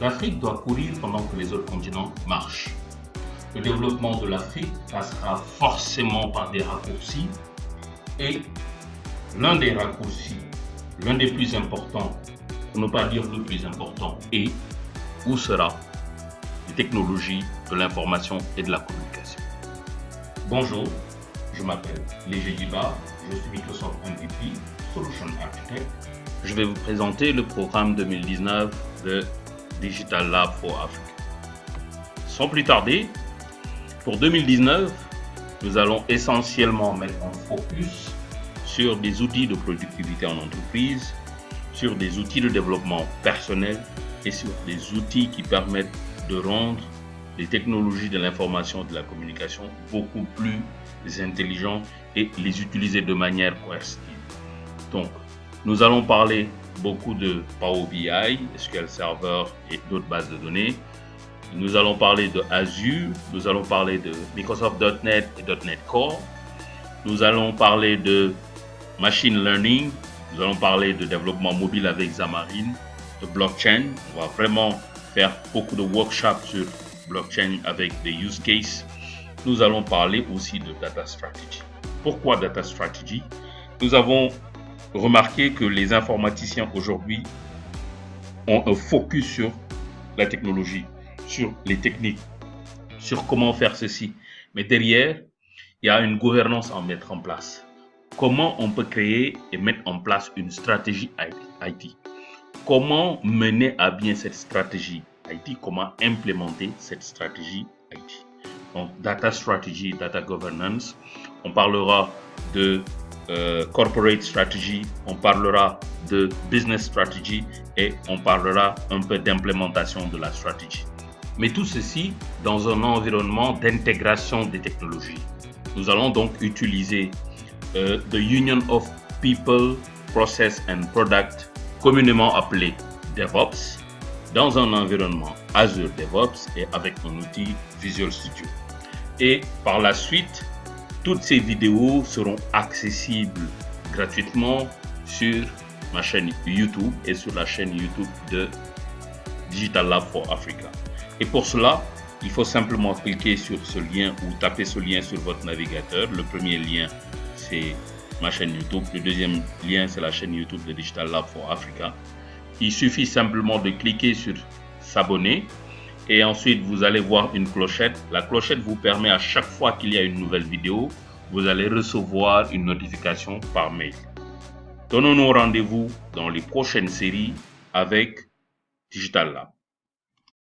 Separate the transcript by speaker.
Speaker 1: L'Afrique doit courir pendant que les autres continents marchent. Le développement de l'Afrique passera forcément par des raccourcis et l'un des raccourcis, l'un des plus importants, pour ne pas dire le plus important, est ou sera les technologies de l'information et de la communication. Bonjour, je m'appelle Léger Diba, je suis Microsoft MVP, Solution Architect. Je vais vous présenter le programme 2019 de Digital Lab for Africa. Sans plus tarder, pour 2019, nous allons essentiellement mettre un focus sur des outils de productivité en entreprise, sur des outils de développement personnel et sur des outils qui permettent de rendre les technologies de l'information et de la communication beaucoup plus intelligentes et les utiliser de manière coercitive. Donc, nous allons parler beaucoup de Power BI, SQL Server et d'autres bases de données. Nous allons parler de Azure, nous allons parler de Microsoft.NET et .NET Core. Nous allons parler de Machine Learning, nous allons parler de développement mobile avec Xamarin, de blockchain. On va vraiment faire beaucoup de workshops sur blockchain avec des use cases. Nous allons parler aussi de data strategy. Pourquoi data strategy? Nous avons remarqué que les informaticiens aujourd'hui ont un focus sur la technologie, sur les techniques, sur comment faire ceci. Mais derrière, il y a une gouvernance à mettre en place. Comment on peut créer et mettre en place une stratégie IT? Comment mener à bien cette stratégie IT? Comment implémenter cette stratégie IT? Donc, data strategy, data governance. On parlera de corporate strategy, on parlera de business strategy et on parlera un peu d'implémentation de la stratégie. Mais tout ceci dans un environnement d'intégration des technologies. Nous allons donc utiliser the Union of People, Process and Product, communément appelé DevOps, dans un environnement Azure DevOps et avec un outil Visual Studio. Et par la suite, toutes ces vidéos seront accessibles gratuitement sur ma chaîne YouTube et sur la chaîne YouTube de Digital Lab for Africa. Et pour cela, il faut simplement cliquer sur ce lien ou taper ce lien sur votre navigateur. Le premier lien, c'est ma chaîne YouTube. Le deuxième lien, c'est la chaîne YouTube de Digital Lab for Africa. Il suffit simplement de cliquer sur s'abonner et ensuite vous allez voir une clochette. La clochette vous permet à chaque fois qu'il y a une nouvelle vidéo, vous allez recevoir une notification par mail. Donnons-nous rendez-vous dans les prochaines séries avec Digital Lab.